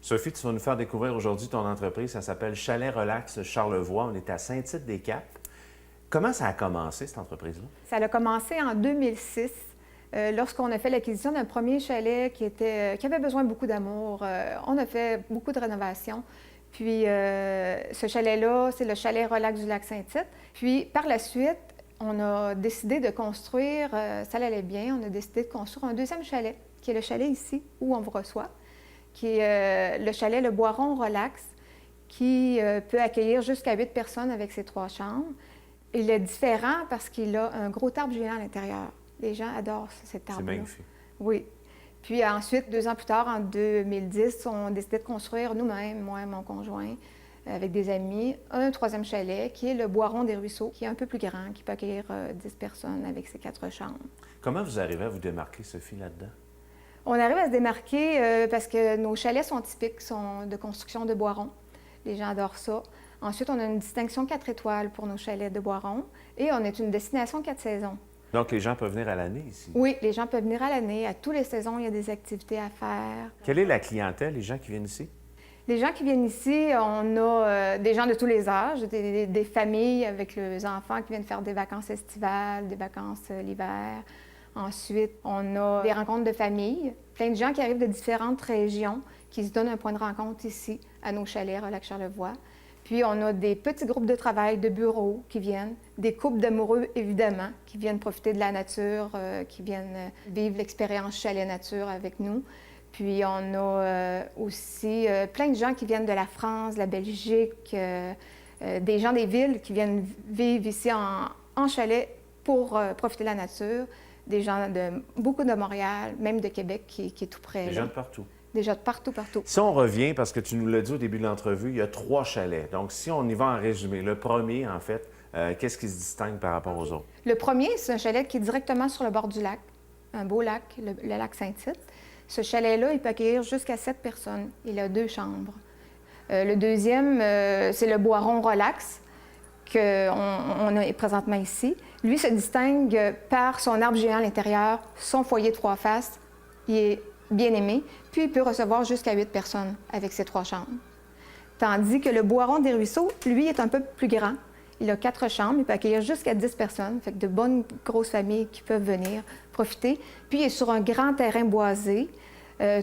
Sophie, tu vas nous faire découvrir aujourd'hui ton entreprise. Ça s'appelle Chalet Relax Charlevoix. On est à Saint-Tite-des-Caps. Comment ça a commencé, cette entreprise-là? Ça a commencé en 2006, lorsqu'on a fait l'acquisition d'un premier chalet qui avait besoin de beaucoup d'amour. On a fait beaucoup de rénovations. Puis, ce chalet-là, c'est le Chalet Relax du Lac-Saint-Tite. Puis, par la suite, on a décidé de construire, ça allait bien, on a décidé de construire un deuxième chalet, qui est le chalet ici, où on vous reçoit, qui est le chalet Le Boiron Relax, qui peut accueillir jusqu'à 8 personnes avec ses 3 chambres. Il est différent parce qu'il a un gros arbre géant à l'intérieur. Les gens adorent cet arbre-là. C'est magnifique. Oui. Puis ensuite, 2 ans plus tard, en 2010, on a décidé de construire nous-mêmes, moi et mon conjoint, avec des amis, un 3e chalet qui est le Boiron des Ruisseaux, qui est un peu plus grand, qui peut accueillir 10 personnes avec ses 4 chambres. Comment vous arrivez à vous démarquer, Sophie, là-dedans? On arrive à se démarquer parce que nos chalets sont typiques, sont de construction de Boiron. Les gens adorent ça. Ensuite, on a une distinction 4 étoiles pour nos chalets de Boiron et on est une destination 4 saisons. Donc, les gens peuvent venir à l'année ici? Oui, les gens peuvent venir à l'année. À toutes les saisons, il y a des activités à faire. Quelle est la clientèle, les gens qui viennent ici? Les gens qui viennent ici, on a des gens de tous les âges, des familles avec les enfants qui viennent faire des vacances estivales, des vacances l'hiver. Ensuite, on a des rencontres de famille, plein de gens qui arrivent de différentes régions, qui se donnent un point de rencontre ici, à nos chalets Relax Charlevoix. Puis, on a des petits groupes de travail, de bureaux qui viennent, des couples d'amoureux, évidemment, qui viennent profiter de la nature, qui viennent vivre l'expérience chalet nature avec nous. Puis, on a aussi plein de gens qui viennent de la France, de la Belgique, des gens des villes qui viennent vivre ici en chalet pour profiter de la nature. Des gens beaucoup de Montréal, même de Québec, qui est tout près. Des gens de partout. Des gens de partout, partout. Si on revient, parce que tu nous l'as dit au début de l'entrevue, il y a 3 chalets. Donc, si on y va en résumé, le premier, en fait, qu'est-ce qui se distingue par rapport aux autres? Le premier, c'est un chalet qui est directement sur le bord du lac, un beau lac, le lac Saint-Tite. Ce chalet-là, il peut accueillir jusqu'à 7 personnes. Il a 2 chambres. Le deuxième, c'est le Boiron Relax, qu'on a présentement ici. Lui se distingue par son arbre géant à l'intérieur, son foyer 3 faces. Il est bien aimé, puis il peut recevoir jusqu'à 8 personnes avec ses 3 chambres. Tandis que le Boiron des Ruisseaux, lui, est un peu plus grand. Il a 4 chambres, il peut accueillir jusqu'à 10 personnes, fait que de bonnes grosses familles qui peuvent venir profiter. Puis il est sur un grand terrain boisé,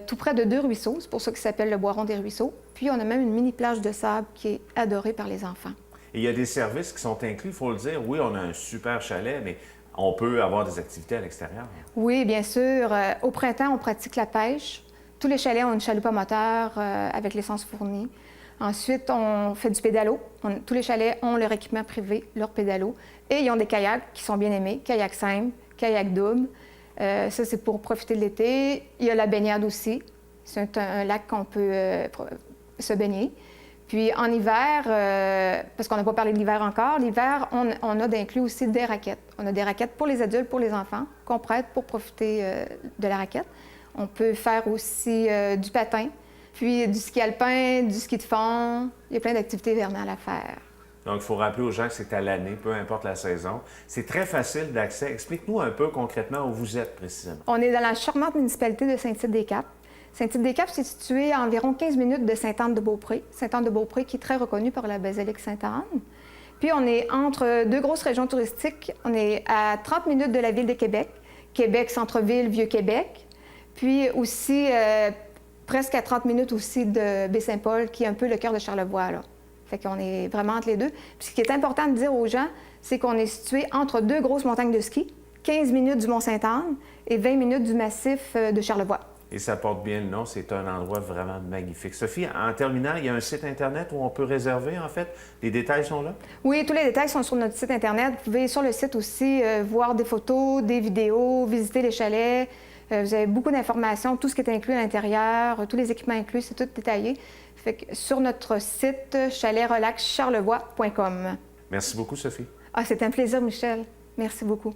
tout près de 2 ruisseaux, c'est pour ça qu'il s'appelle le Boiron des Ruisseaux. Puis on a même une mini plage de sable qui est adorée par les enfants. Et il y a des services qui sont inclus, il faut le dire. Oui, on a un super chalet, mais on peut avoir des activités à l'extérieur. Oui, bien sûr. Au printemps, on pratique la pêche. Tous les chalets ont une chaloupe à moteur avec l'essence fournie. Ensuite, on fait du pédalo. Tous les chalets ont leur équipement privé, leur pédalo. Et ils ont des kayaks qui sont bien aimés, kayak simple, kayak double. Ça, c'est pour profiter de l'été. Il y a la baignade aussi. C'est un lac qu'on peut se baigner. Puis en hiver, parce qu'on n'a pas parlé de l'hiver encore, l'hiver, on a d'inclus aussi des raquettes. On a des raquettes pour les adultes, pour les enfants, qu'on prête pour profiter de la raquette. On peut faire aussi du patin, puis du ski alpin, du ski de fond. Il y a plein d'activités hivernales à faire. Donc, il faut rappeler aux gens que c'est à l'année, peu importe la saison. C'est très facile d'accès. Explique-nous un peu concrètement où vous êtes précisément. On est dans la charmante municipalité de Saint-Tite-des-Caps. Saint-Tite-des-Caps, c'est situé à environ 15 minutes de Sainte-Anne-de-Beaupré. Sainte-Anne-de-Beaupré qui est très reconnue par la basilique Sainte-Anne. Puis on est entre 2 grosses régions touristiques. On est à 30 minutes de la ville de Québec, Québec, centre-ville, Vieux-Québec. Puis aussi presque à 30 minutes aussi de Baie-Saint-Paul, qui est un peu le cœur de Charlevoix, là. Fait qu'on est vraiment entre les deux. Puis ce qui est important de dire aux gens, c'est qu'on est situé entre 2 grosses montagnes de ski, 15 minutes du Mont-Sainte-Anne et 20 minutes du massif de Charlevoix. Et ça porte bien le nom, c'est un endroit vraiment magnifique. Sophie, en terminant, il y a un site Internet où on peut réserver, en fait. Les détails sont là? Oui, tous les détails sont sur notre site Internet. Vous pouvez, sur le site aussi, voir des photos, des vidéos, visiter les chalets. Vous avez beaucoup d'informations, tout ce qui est inclus à l'intérieur, tous les équipements inclus, c'est tout détaillé. Fait que sur notre site, chaletrelaxcharlevoix.com. Merci beaucoup, Sophie. Ah, c'est un plaisir, Michel. Merci beaucoup.